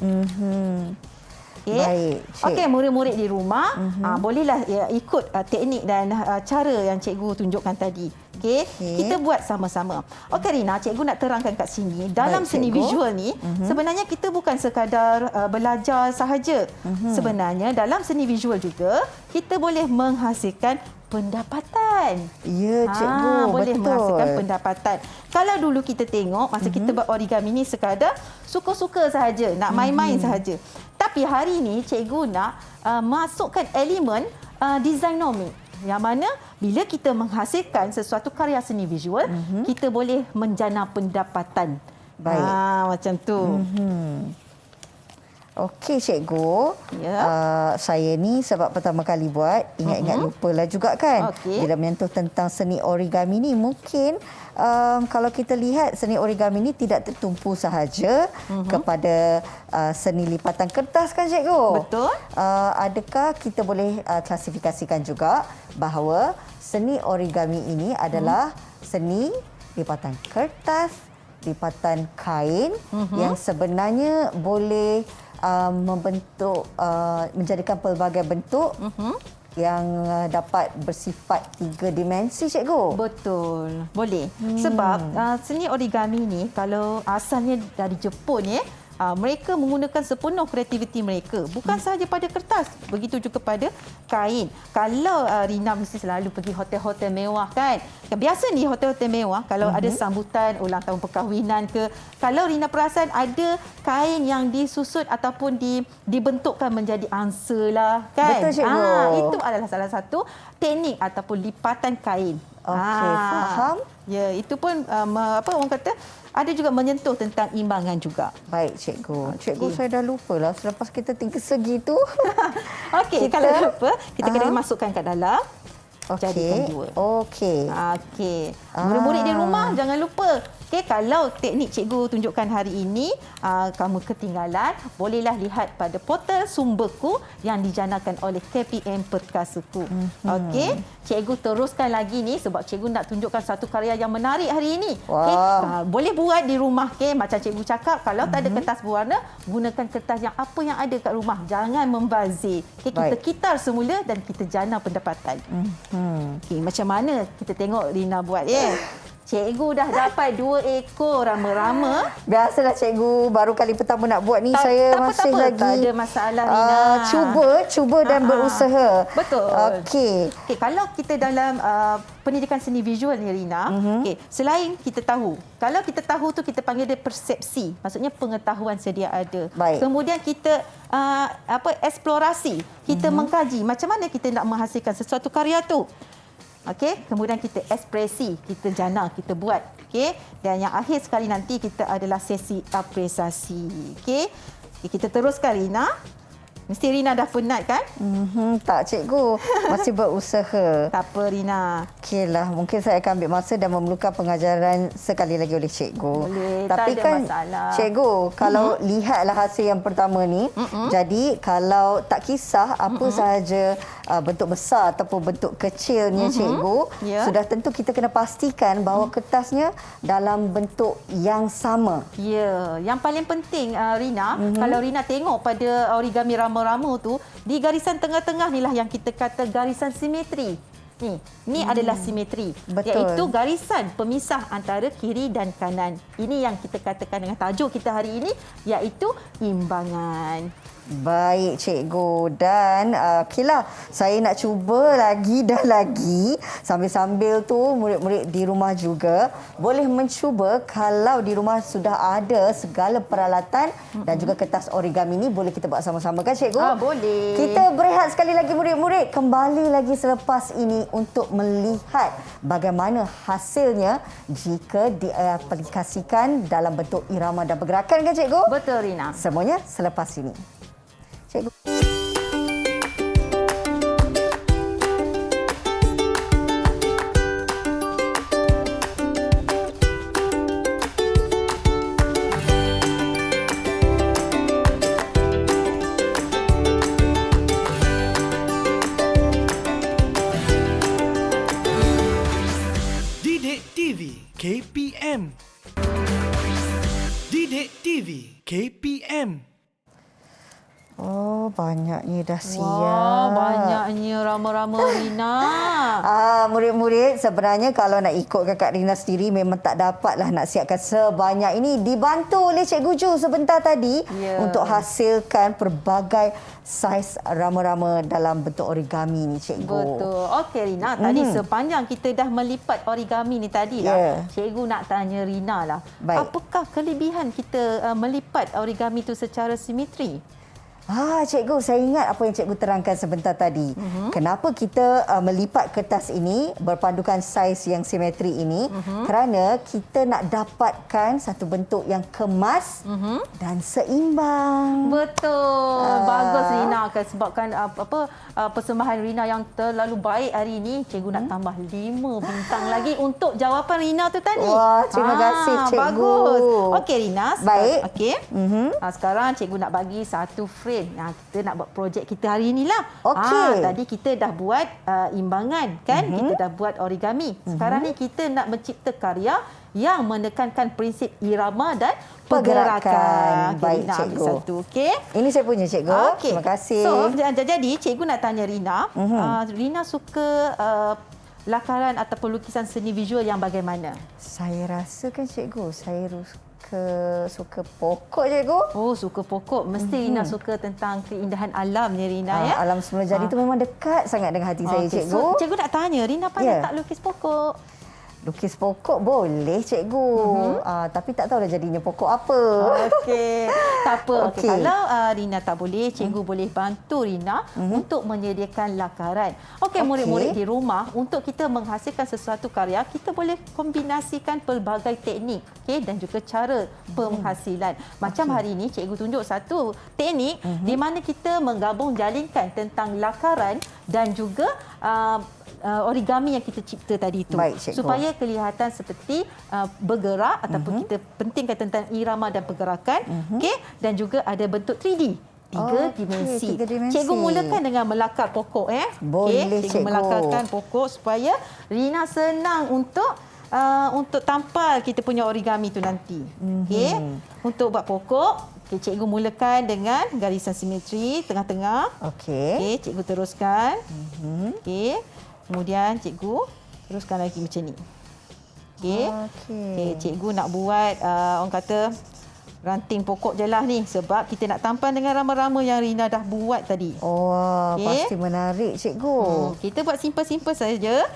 Okey. Baik, Cik. Okey, murid-murid di rumah bolehlah ikut teknik dan cara yang cikgu tunjukkan tadi. Okey, kita buat sama-sama. Okey Rina, cikgu nak terangkan kat sini dalam Baik, seni cikgu. visual ni sebenarnya kita bukan sekadar belajar sahaja. Sebenarnya dalam seni visual juga kita boleh menghasilkan pendapatan. Ya, cikgu. Boleh betul. menghasilkan pendapatan. Kalau dulu kita tengok masa kita buat origami ni sekadar suka-suka sahaja, nak main-main sahaja. Tapi hari ini cikgu nak masukkan elemen designomi. Yang mana bila kita menghasilkan sesuatu karya seni visual, kita boleh menjana pendapatan. Baik. Macam tu. Okey, cikgu. Ya. Saya ni sebab pertama kali buat, ingat-ingat lupalah juga kan. Okey. Bila menyentuh tentang seni origami ni, mungkin kalau kita lihat seni origami ni tidak tertumpu sahaja kepada seni lipatan kertas kan, cikgu? Betul. Adakah kita boleh klasifikasikan juga bahawa seni origami ini adalah seni lipatan kertas, lipatan kain yang sebenarnya boleh membentuk menjadikan pelbagai bentuk yang dapat bersifat 3 dimensi, cikgu. Betul. Boleh. Sebab seni origami ni kalau asalnya dari Jepun mereka menggunakan sepenuh kreativiti mereka. Bukan sahaja pada kertas, begitu juga pada kain. Kalau Rina mesti selalu pergi hotel-hotel mewah kan. Biasa ni hotel-hotel mewah kalau ada sambutan ulang tahun perkahwinan ke, kalau Rina perasan ada kain yang disusut ataupun dibentukkan menjadi angsa lah kan. Betul, cikgu. Itu adalah salah satu teknik ataupun lipatan kain. Okey, faham. Ya, itu pun orang kata ada juga menyentuh tentang imbangan juga. Baik, cikgu. Cikgu, saya dah lupa lah selepas kita tingkah segi tu. Okey, kalau lupa, kita kena masukkan kat dalam. Jadikan 2. Okey. Okey. Murid-murid di rumah jangan lupa. Okey, kalau teknik cikgu tunjukkan hari ini kamu ketinggalan, bolehlah lihat pada portal Sumberku yang dijanakan oleh KPM Perkasaku. Okey, cikgu teruskan lagi ni sebab cikgu nak tunjukkan satu karya yang menarik hari ini. Okey, boleh buat di rumah. Okey, macam cikgu cakap, kalau tak ada kertas berwarna, gunakan kertas yang apa yang ada kat rumah. Jangan membazir. Okey, kita kitar semula dan kita jana pendapatan. Okey, macam mana kita tengok Rina buat ya. Cikgu dah dapat 2 ekor rama-rama. Biasalah cikgu, baru kali pertama nak buat ni, saya masih lagi. Tak ada masalah, Rina. Cuba dan berusaha. Betul. Okey. Okey, kalau kita dalam pendidikan seni visual ni, Rina, okey, selain kita tahu, kalau kita tahu tu kita panggil dia persepsi. Maksudnya pengetahuan sedia ada. Baik. Kemudian kita eksplorasi. Kita mengkaji macam mana kita nak menghasilkan sesuatu karya tu. Okey, kemudian kita ekspresi, kita jana, kita buat. Okey, dan yang akhir sekali nanti kita adalah sesi apresiasi. Okey, kita teruskan, Rina. Mesti Rina dah penat kan? Tak, cikgu. Masih berusaha. Tak apa, Rina. Okeylah, mungkin saya akan ambil masa dan memerlukan pengajaran sekali lagi oleh cikgu. Boleh, tapi tak ada kan masalah. Cikgu, kalau lihatlah hasil yang pertama ni, jadi kalau tak kisah apa sahaja bentuk besar ataupun bentuk kecilnya cikgu, sudah tentu kita kena pastikan bahawa kertasnya dalam bentuk yang sama. Ya, yang paling penting Rina, kalau Rina tengok pada origami rama-rama tu, di garisan tengah-tengah inilah yang kita kata garisan simetri. Ni adalah simetri. Betul. Iaitu garisan pemisah antara kiri dan kanan. Ini yang kita katakan dengan tajuk kita hari ini, iaitu imbangan. Baik, cikgu. Dan okeylah, saya nak cuba lagi dan lagi. Sambil-sambil tu, murid-murid di rumah juga boleh mencuba. Kalau di rumah sudah ada segala peralatan dan juga kertas origami ni, boleh kita buat sama-sama kan, cikgu? Boleh. Kita berehat sekali lagi, murid-murid. Kembali lagi selepas ini untuk melihat bagaimana hasilnya jika diaplikasikan dalam bentuk irama dan pergerakan kan, cikgu? Betul, Rina. Semuanya selepas ini. Cikgu. Didik TV KPM. Didik TV KPM. Oh, banyaknya dah siap. Wah, banyaknya rama-rama Rina. Murid-murid, sebenarnya kalau nak ikutkan Kak Rina sendiri memang tak dapatlah nak siapkan sebanyak ini. Dibantu oleh Cikgu Ju sebentar tadi untuk hasilkan pelbagai saiz rama-rama dalam bentuk origami ni, Cikgu. Betul. Okey, Rina. Tadi sepanjang kita dah melipat origami ni tadi lah. Cikgu nak tanya Rina lah. Baik. Apakah kelebihan kita melipat origami tu secara simetri? Cikgu, saya ingat apa yang cikgu terangkan sebentar tadi. Kenapa kita melipat kertas ini berpandukan saiz yang simetri ini? Kerana kita nak dapatkan satu bentuk yang kemas dan seimbang. Betul. Bagus, Rina. Sebabkan persembahan Rina yang terlalu baik hari ini, cikgu nak tambah 5 bintang lagi untuk jawapan Rina tu tadi. Wah, terima kasih, cikgu. Bagus. Okey, Rina. Baik. Okey. Sekarang cikgu nak bagi satu frame. Kita nak buat projek kita hari inilah. Okey. Tadi kita dah buat imbangan kan? Kita dah buat origami. Sekarang ni kita nak mencipta karya yang menekankan prinsip irama dan pergerakan. Baik, Rina, cikgu. ambil satu, okey? Ini saya punya, cikgu. Okey. Terima kasih. So, jadi cikgu nak tanya Rina, Rina suka lakaran ataupun lukisan seni visual yang bagaimana? Saya rasa kan, cikgu, saya suka pokok, cikgu. Oh, suka pokok. Mesti Rina suka tentang keindahan alam ni, Rina, ya? Alam semula jadi itu memang dekat sangat dengan hati saya, Okey, cikgu. So, cikgu nak tanya, Rina pandai tak lukis pokok? Lukis pokok boleh, cikgu. Tapi tak tahu dah jadinya pokok apa. Okey. Tak apa. Okey. Okay. Kalau Rina tak boleh, cikgu boleh bantu Rina untuk menyediakan lakaran. Okey, murid-murid di rumah, untuk kita menghasilkan sesuatu karya, kita boleh kombinasikan pelbagai teknik, okey, dan juga cara penghasilan. Macam hari ini cikgu tunjuk satu teknik di mana kita menggabung jalinkan tentang lakaran dan juga origami yang kita cipta tadi itu. Baik, cikgu. Supaya kelihatan seperti bergerak ataupun kita pentingkan tentang irama dan pergerakan, okey, dan juga ada bentuk 3D. Tiga dimensi. Cikgu mulakan dengan melakar pokok Boleh, Cikgu cikgu. melakarkan pokok supaya Rina senang untuk tampal kita punya origami itu nanti. Okey. Untuk buat pokok, cikgu mulakan dengan garisan simetri tengah-tengah. Okey. Cikgu teruskan. Okey. Kemudian cikgu teruskan lagi macam ni. Okey. Cikgu nak buat orang kata ranting pokok je lah ni sebab kita nak tampan dengan rama-rama yang Rina dah buat tadi. Pasti menarik, cikgu. Kita buat simple-simple saja.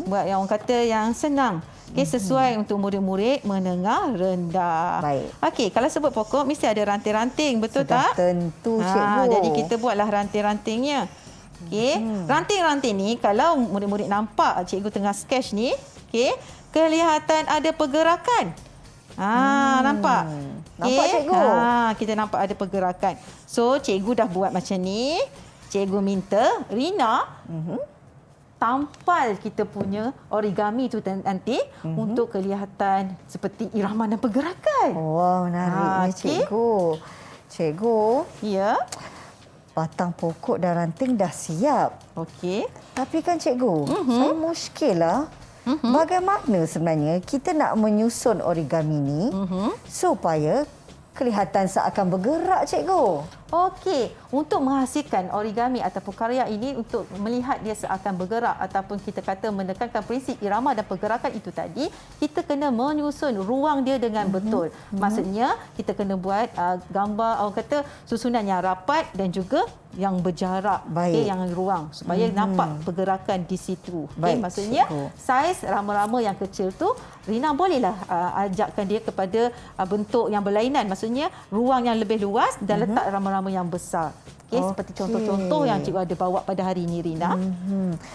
Buat yang orang kata yang senang. Sesuai untuk murid-murid menengah rendah. Baik. Okey, kalau sebut pokok mesti ada ranting-ranting, betul Sudah tak? tentu, cikgu. Jadi kita buatlah ranting-rantingnya. Okey, ranting-ranting ni kalau murid-murid nampak cikgu tengah sketch ni, okey, kelihatan ada pergerakan. Nampak? Nampak, cikgu? Kita nampak ada pergerakan. So, cikgu dah buat macam ni. Cikgu minta Rina tampal kita punya origami tu nanti untuk kelihatan seperti irama dan pergerakan. Menariknya, cikgu. Cikgu, Ya. batang pokok dan ranting dah siap. Okey. Tapi kan, cikgu, saya muskil lah. Bagaimana sebenarnya kita nak menyusun origami ni supaya kelihatan seakan bergerak, cikgu? Okey, untuk menghasilkan origami ataupun karya ini untuk melihat dia seakan bergerak ataupun kita kata menekankan prinsip irama dan pergerakan itu tadi, kita kena menyusun ruang dia dengan betul. Maksudnya kita kena buat gambar orang kata susunan yang rapat dan juga yang berjarak, yang ruang supaya nampak pergerakan di situ. Maksudnya saiz rama-rama yang kecil tu Rina bolehlah ajakkan dia kepada bentuk yang berlainan. Maksudnya ruang yang lebih luas dan letak rama-rama yang besar. Seperti contoh-contoh yang cikgu ada bawa pada hari ini, Rina.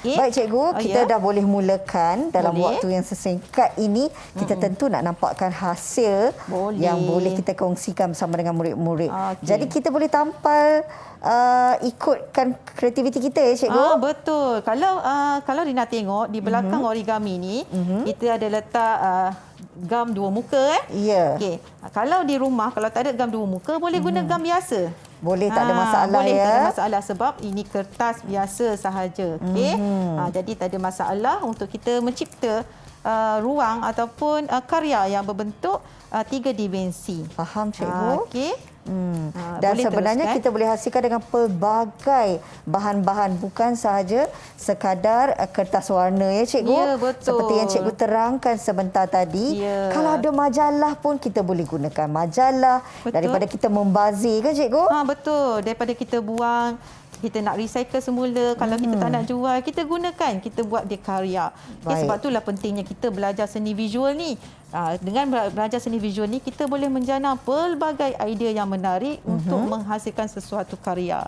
Baik, cikgu, kita dah boleh mulakan dalam waktu yang sesingkat ini. Kita tentu nak nampakkan hasil yang boleh kita kongsikan bersama dengan murid-murid. Jadi kita boleh tampal ikutkan kreativiti kita, ya, cikgu? Betul. Kalau Rina tengok di belakang origami ni, kita ada letak gam dua muka. Ya. Okey. Kalau di rumah, kalau tak ada gam dua muka, boleh guna gam biasa. Boleh, tak ada masalah, boleh, ya? tak ada masalah sebab ini kertas biasa sahaja. Okey. Jadi tak ada masalah untuk kita mencipta ruang ataupun karya yang berbentuk 3 dimensi. Faham, cikgu? Okey. Dan sebenarnya kita boleh hasilkan dengan pelbagai bahan-bahan, bukan sahaja sekadar kertas warna, ya, cikgu? Ya, betul. Seperti yang cikgu terangkan sebentar tadi. Ya. Kalau ada majalah pun kita boleh gunakan majalah. Betul. Daripada kita membazir, kan, cikgu? Betul. Daripada kita buang, kita nak recycle semula. Kalau kita tak nak jual, kita gunakan. Kita buat dia karya. Sebab itulah pentingnya kita belajar seni visual ni. Dengan belajar seni visual ni, kita boleh menjana pelbagai idea yang menarik untuk menghasilkan sesuatu karya.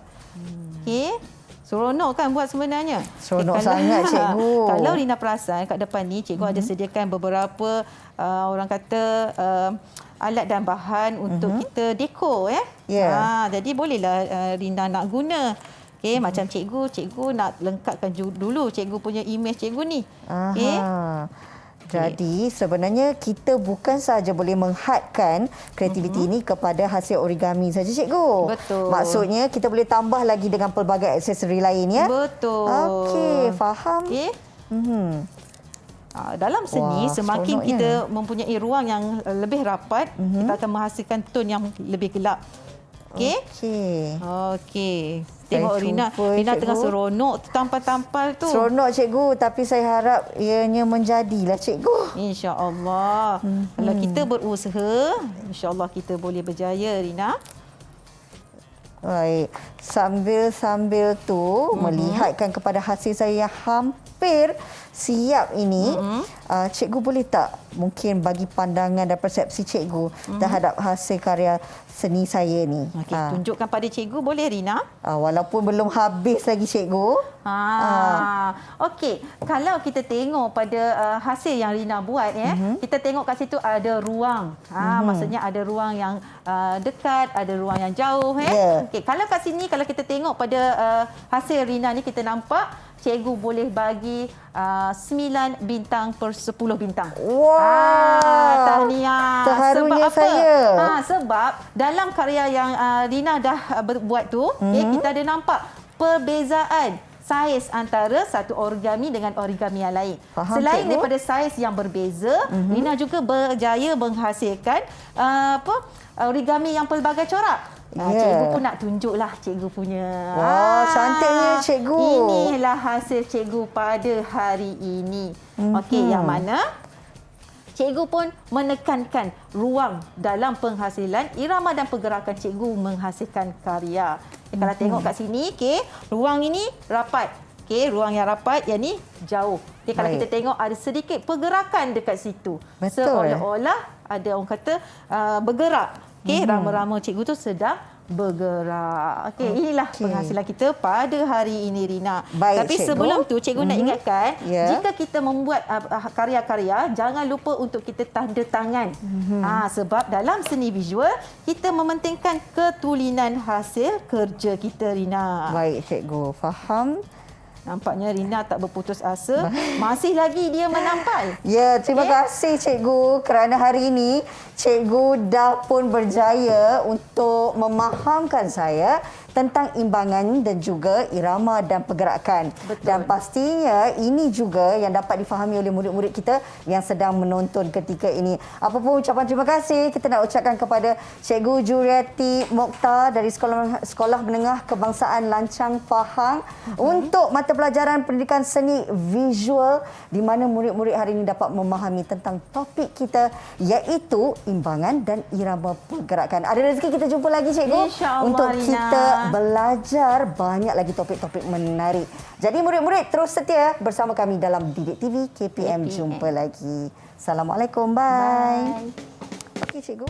Okey? Seronok kan buat sebenarnya? Seronok sangat, cikgu. Kalau Rina perasan kat depan ni, cikgu ada sediakan beberapa orang kata alat dan bahan untuk kita dekor. Jadi bolehlah Rina nak guna. Macam cikgu nak lengkapkan dulu cikgu punya image cikgu ni. Jadi sebenarnya kita bukan sahaja boleh menghadkan kreativiti ini kepada hasil origami saja, cikgu. Betul. Maksudnya kita boleh tambah lagi dengan pelbagai aksesori lain, ya? Betul. Okey, faham. Dalam seni, semakin kita mempunyai ruang yang lebih rapat, kita akan menghasilkan tone yang lebih gelap. Okey. Tengok Rina tengah seronok tampal-tampal tu. Seronok, cikgu, tapi saya harap ianya menjadilah, cikgu. InsyaAllah. Kalau kita berusaha, insyaAllah kita boleh berjaya, Rina. Baik. Sambil tu melihatkan kepada hasil saya yang hampir siap ini, cikgu boleh tak mungkin bagi pandangan dan persepsi cikgu terhadap hasil karya seni saya ni? Okey, tunjukkan pada cikgu boleh Rina? Walaupun belum habis lagi cikgu. Okey, kalau kita tengok pada hasil yang Rina buat kita tengok kat situ ada ruang. Maksudnya ada ruang yang dekat, ada ruang yang jauh Okey, kalau kat sini kalau kita tengok pada hasil Rina ni kita nampak cikgu boleh bagi 9 bintang per 10 bintang. Wow. Tahniah. Terharunya sebab apa? saya. Sebab dalam karya yang Rina dah buat tu, kita ada nampak perbezaan saiz antara satu origami dengan origami yang lain. Faham, Selain cikgu? daripada saiz yang berbeza, Rina juga berjaya menghasilkan origami yang pelbagai corak. Cikgu pun nak tunjuklah cikgu punya. Wah, cantiknya cikgu. Inilah hasil cikgu pada hari ini. Okey, yang mana cikgu pun menekankan ruang dalam penghasilan irama dan pergerakan cikgu menghasilkan karya. Kalau tengok kat sini, ruang ini rapat. Ruang yang rapat, yang ni jauh. Kalau kita tengok ada sedikit pergerakan dekat situ. Betul. Seolah-olah ada orang kata bergerak. Rama-rama cikgu tu sedang bergerak. Inilah penghasilan kita pada hari ini, Rina. Baik, Tapi cikgu. sebelum tu, cikgu nak ingatkan, Ya. jika kita membuat karya-karya, jangan lupa untuk kita tanda tangan. Sebab dalam seni visual, kita mementingkan ketulinan hasil kerja kita, Rina. Baik, cikgu. Faham. Nampaknya Rina tak berputus asa. Masih lagi dia menampal. Ya, terima kasih cikgu kerana hari ini cikgu dah pun berjaya untuk memahamkan saya tentang imbangan dan juga irama dan pergerakan. Betul. Dan pastinya ini juga yang dapat difahami oleh murid-murid kita yang sedang menonton ketika ini. Apa pun ucapan terima kasih kita nak ucapkan kepada Cikgu Juriati Mokhtar dari Sekolah Menengah Kebangsaan Lancang Pahang untuk mata pelajaran pendidikan seni visual di mana murid-murid hari ini dapat memahami tentang topik kita iaitu imbangan dan irama pergerakan. Ada rezeki kita jumpa lagi cikgu InsyaAllah, untuk Rina. kita belajar banyak lagi topik-topik menarik. Jadi murid-murid terus setia bersama kami dalam Didik TV KPM. Jumpa lagi. Assalamualaikum. Bye. Okey cikgu.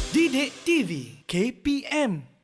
Didik TV KPM